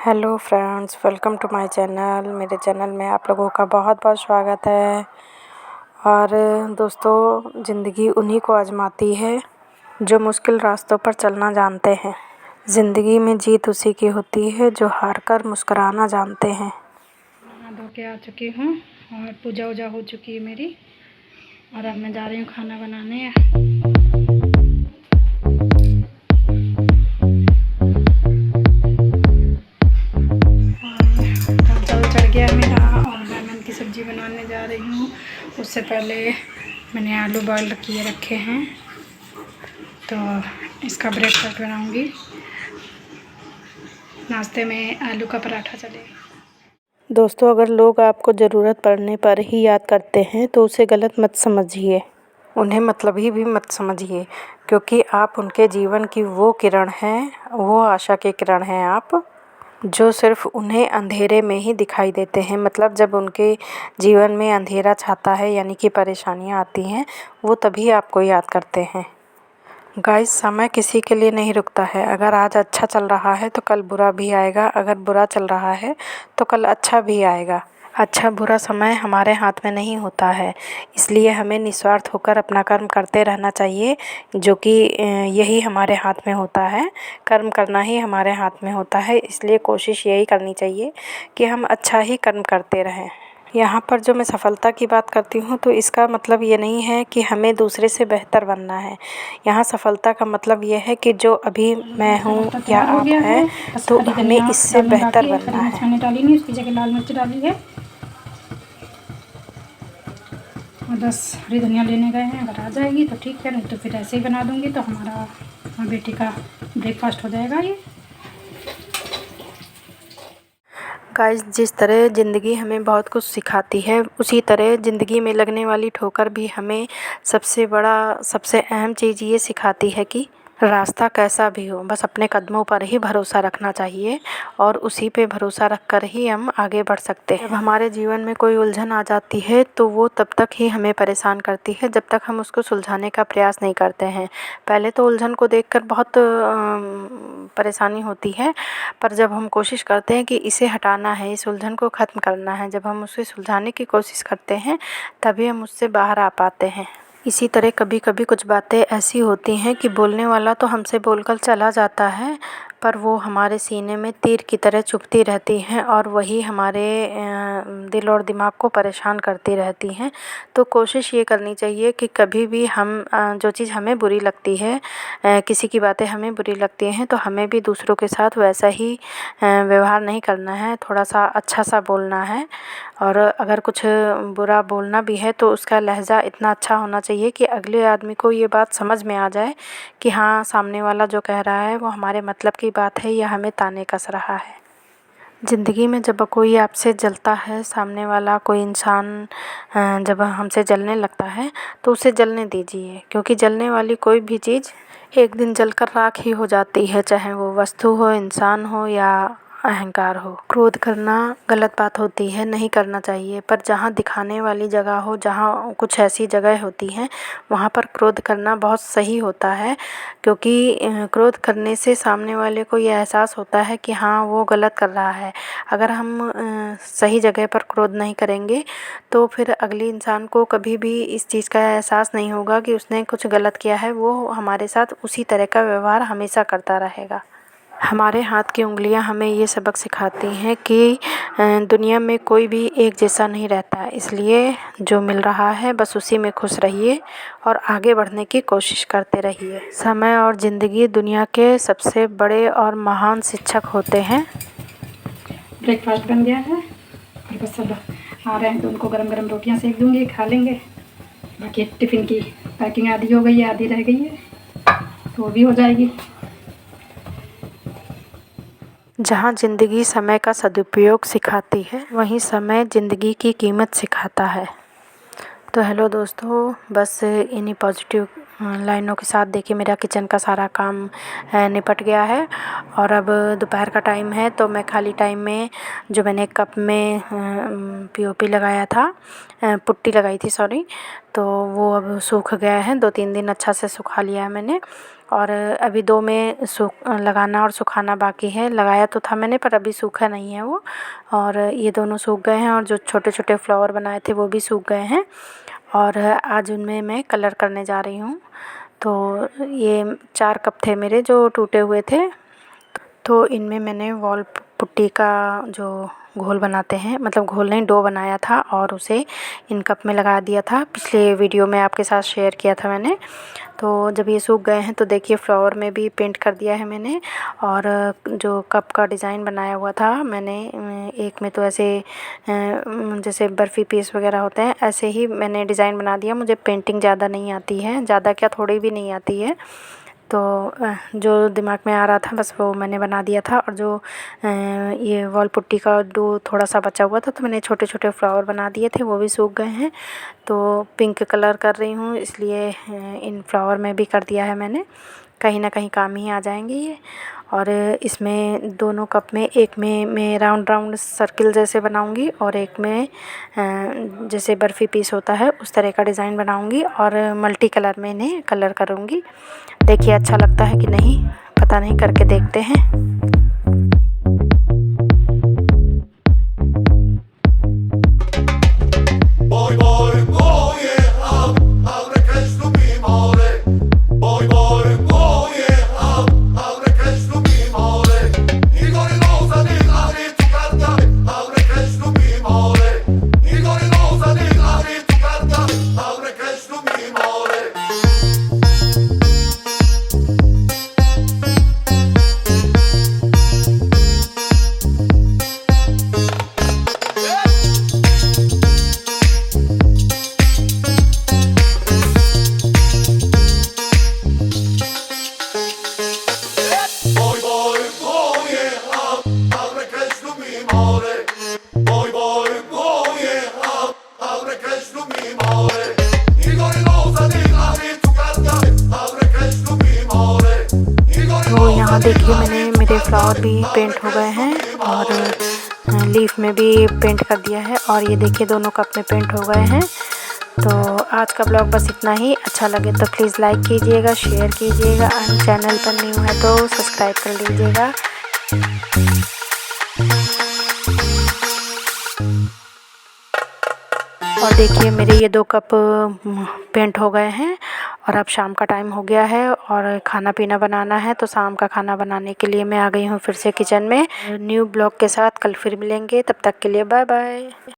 Hello friends, welcome to my channel. मेरे channel में आप लोगों का बहुत बहुत स्वागत है। और दोस्तों, ज़िंदगी उन्हीं को आजमाती है जो मुश्किल रास्तों पर चलना जानते हैं। ज़िंदगी में जीत उसी की होती है जो हार कर मुस्कुराना जानते हैं। नहा धो के आ चुकी हूँ और पूजा वूजा हो चुकी है मेरी। और अब मैं जा रही हूँ खाना बनाने। चावल चढ़ गया मेरा और बैगन की सब्ज़ी बनाने जा रही हूँ। उससे पहले मैंने आलू बॉयल किए रखे हैं, तो इसका ब्रेकफास्ट बनाऊँगी। नाश्ते में आलू का पराठा चलेगा। दोस्तों, अगर लोग आपको ज़रूरत पड़ने पर ही याद करते हैं तो उसे गलत मत समझिए, उन्हें मतलबी भी मत समझिए, क्योंकि आप उनके जीवन की वो किरण हैं, वो आशा के किरण हैं आप, जो सिर्फ उन्हें अंधेरे में ही दिखाई देते हैं। मतलब जब उनके जीवन में अंधेरा छाता है, यानी कि परेशानियाँ आती हैं, वो तभी आपको याद करते हैं। गाइस, समय किसी के लिए नहीं रुकता है। अगर आज अच्छा चल रहा है तो कल बुरा भी आएगा, अगर बुरा चल रहा है तो कल अच्छा भी आएगा। अच्छा बुरा समय हमारे हाथ में नहीं होता है, इसलिए हमें निस्वार्थ होकर अपना कर्म करते रहना चाहिए, जो कि यही हमारे हाथ में होता है। कर्म करना ही हमारे हाथ में होता है, इसलिए कोशिश यही करनी चाहिए कि हम अच्छा ही कर्म करते रहें। यहाँ पर जो मैं सफलता की बात करती हूँ तो इसका मतलब ये नहीं है कि हमें दूसरे से बेहतर बनना है। यहाँ सफलता का मतलब ये है कि जो अभी मैं हूँ या आप हैं, तो हमें इससे बेहतर बनना है। मैंने डाली नहीं, उसकी जगह लाल मिर्च डाली है। और बस हरी धनिया लेने गए हैं, अगर आ जाएगी तो ठीक है, नहीं तो फिर ऐसे ही बना दूँगी। तो हमारा बेटी का ब्रेकफास्ट हो जाएगा ये। गाइस, जिस तरह ज़िंदगी हमें बहुत कुछ सिखाती है, उसी तरह ज़िंदगी में लगने वाली ठोकर भी हमें सबसे अहम चीज़ ये सिखाती है कि रास्ता कैसा भी हो, बस अपने कदमों पर ही भरोसा रखना चाहिए और उसी पे भरोसा रख कर ही हम आगे बढ़ सकते हैं। जब हमारे जीवन में कोई उलझन आ जाती है तो वो तब तक ही हमें परेशान करती है जब तक हम उसको सुलझाने का प्रयास नहीं करते हैं। पहले तो उलझन को देखकर बहुत परेशानी होती है, पर जब हम कोशिश करते हैं कि इसे हटाना है, इस उलझन को ख़त्म करना है, जब हम उसे सुलझाने की कोशिश करते हैं, तभी हम उससे बाहर आ पाते हैं। इसी तरह कभी कभी कुछ बातें ऐसी होती हैं कि बोलने वाला तो हमसे बोलकर चला जाता है, पर वो हमारे सीने में तीर की तरह चुभती रहती हैं और वही हमारे दिल और दिमाग को परेशान करती रहती हैं। तो कोशिश ये करनी चाहिए कि कभी भी हम जो चीज़ हमें बुरी लगती है, किसी की बातें हमें बुरी लगती हैं, तो हमें भी दूसरों के साथ वैसा ही व्यवहार नहीं करना है, थोड़ा सा अच्छा सा बोलना है। और अगर कुछ बुरा बोलना भी है तो उसका लहज़ा इतना अच्छा होना चाहिए कि अगले आदमी को ये बात समझ में आ जाए कि हाँ, सामने वाला जो कह रहा है वो हमारे मतलब की बात है या हमें ताने कस रहा है। ज़िंदगी में जब कोई आपसे जलता है, सामने वाला कोई इंसान जब हमसे जलने लगता है तो उसे जलने दीजिए, क्योंकि जलने वाली कोई भी चीज़ एक दिन जलकर राख ही हो जाती है, चाहे वो वस्तु हो, इंसान हो या अहंकार हो। क्रोध करना गलत बात होती है, नहीं करना चाहिए, पर जहाँ दिखाने वाली जगह हो, जहाँ कुछ ऐसी जगह होती हैं, वहाँ पर क्रोध करना बहुत सही होता है, क्योंकि क्रोध करने से सामने वाले को ये एहसास होता है कि हाँ, वो गलत कर रहा है। अगर हम सही जगह पर क्रोध नहीं करेंगे तो फिर अगले इंसान को कभी भी इस चीज़ का एहसास नहीं होगा कि उसने कुछ गलत किया है, वो हमारे साथ उसी तरह का व्यवहार हमेशा करता रहेगा। हमारे हाथ की उंगलियां हमें ये सबक सिखाती हैं कि दुनिया में कोई भी एक जैसा नहीं रहता, इसलिए जो मिल रहा है बस उसी में खुश रहिए और आगे बढ़ने की कोशिश करते रहिए। समय और ज़िंदगी दुनिया के सबसे बड़े और महान शिक्षक होते हैं। ब्रेकफास्ट बन गया है और बस सब आ रहे हैं तो उनको गरम गरम रोटियां सेक दूँगी, खा लेंगे। बाकी टिफ़िन की पैकिंग आधी हो गई है, आधी रह गई है, तो वो भी हो जाएगी। जहाँ ज़िंदगी समय का सदुपयोग सिखाती है, वहीं समय ज़िंदगी की कीमत सिखाता है। तो हेलो दोस्तों, बस इन्हीं पॉजिटिव लाइनों के साथ देखिए मेरा किचन का सारा काम निपट गया है और अब दोपहर का टाइम है, तो मैं खाली टाइम में जो मैंने कप में पीओपी लगाया था, पुट्टी लगाई थी सॉरी, तो वो अब सूख गया है। 2-3 दिन अच्छा से सुखा लिया है मैंने और अभी 2 में लगाना और सुखाना बाकी है। लगाया तो था मैंने पर अभी सूखा नहीं है वो, और ये दोनों सूख गए हैं और जो छोटे छोटे फ्लावर बनाए थे वो भी सूख गए हैं। और आज उनमें मैं कलर करने जा रही हूँ। तो ये 4 कप थे मेरे जो टूटे हुए थे, तो इनमें मैंने वॉल पुट्टी का जो घोल बनाते हैं, मतलब घोल नहीं, डो बनाया था और उसे इन कप में लगा दिया था। पिछले वीडियो में आपके साथ शेयर किया था मैंने। तो जब ये सूख गए हैं तो देखिए फ्लावर में भी पेंट कर दिया है मैंने। और जो कप का डिज़ाइन बनाया हुआ था मैंने, एक में तो ऐसे जैसे बर्फ़ी पीस वगैरह होते हैं ऐसे ही मैंने डिज़ाइन बना दिया। मुझे पेंटिंग ज़्यादा नहीं आती है, ज़्यादा क्या थोड़ी भी नहीं आती है। तो जो दिमाग में आ रहा था बस वो मैंने बना दिया था। और जो ये वॉल पुट्टी का डो थोड़ा सा बचा हुआ था तो मैंने छोटे छोटे फ्लावर बना दिए थे, वो भी सूख गए हैं। तो पिंक कलर कर रही हूँ, इसलिए इन फ्लावर में भी कर दिया है मैंने, कहीं ना कहीं काम ही आ जाएंगे ये। और इसमें दोनों कप में, एक में मैं राउंड राउंड सर्किल जैसे बनाऊंगी और एक में जैसे बर्फ़ी पीस होता है उस तरह का डिज़ाइन बनाऊंगी और मल्टी कलर में इन्हें कलर करूंगी। देखिए अच्छा लगता है कि नहीं, पता नहीं, करके देखते हैं। तो यहाँ देखिए मेरे फ्लावर भी पेंट हो गए हैं और लीफ में भी पेंट कर दिया है, और ये देखिए दोनों कप में पेंट हो गए हैं। तो आज का ब्लॉग बस इतना ही। अच्छा लगे तो प्लीज़ लाइक कीजिएगा, शेयर कीजिएगा, और चैनल पर न्यू है तो सब्सक्राइब कर लीजिएगा। और देखिए मेरे ये 2 कप पेंट हो गए हैं और अब शाम का टाइम हो गया है और खाना पीना बनाना है। तो शाम का खाना बनाने के लिए मैं आ गई हूँ फिर से किचन में। न्यू ब्लॉग के साथ कल फिर मिलेंगे, तब तक के लिए बाय बाय।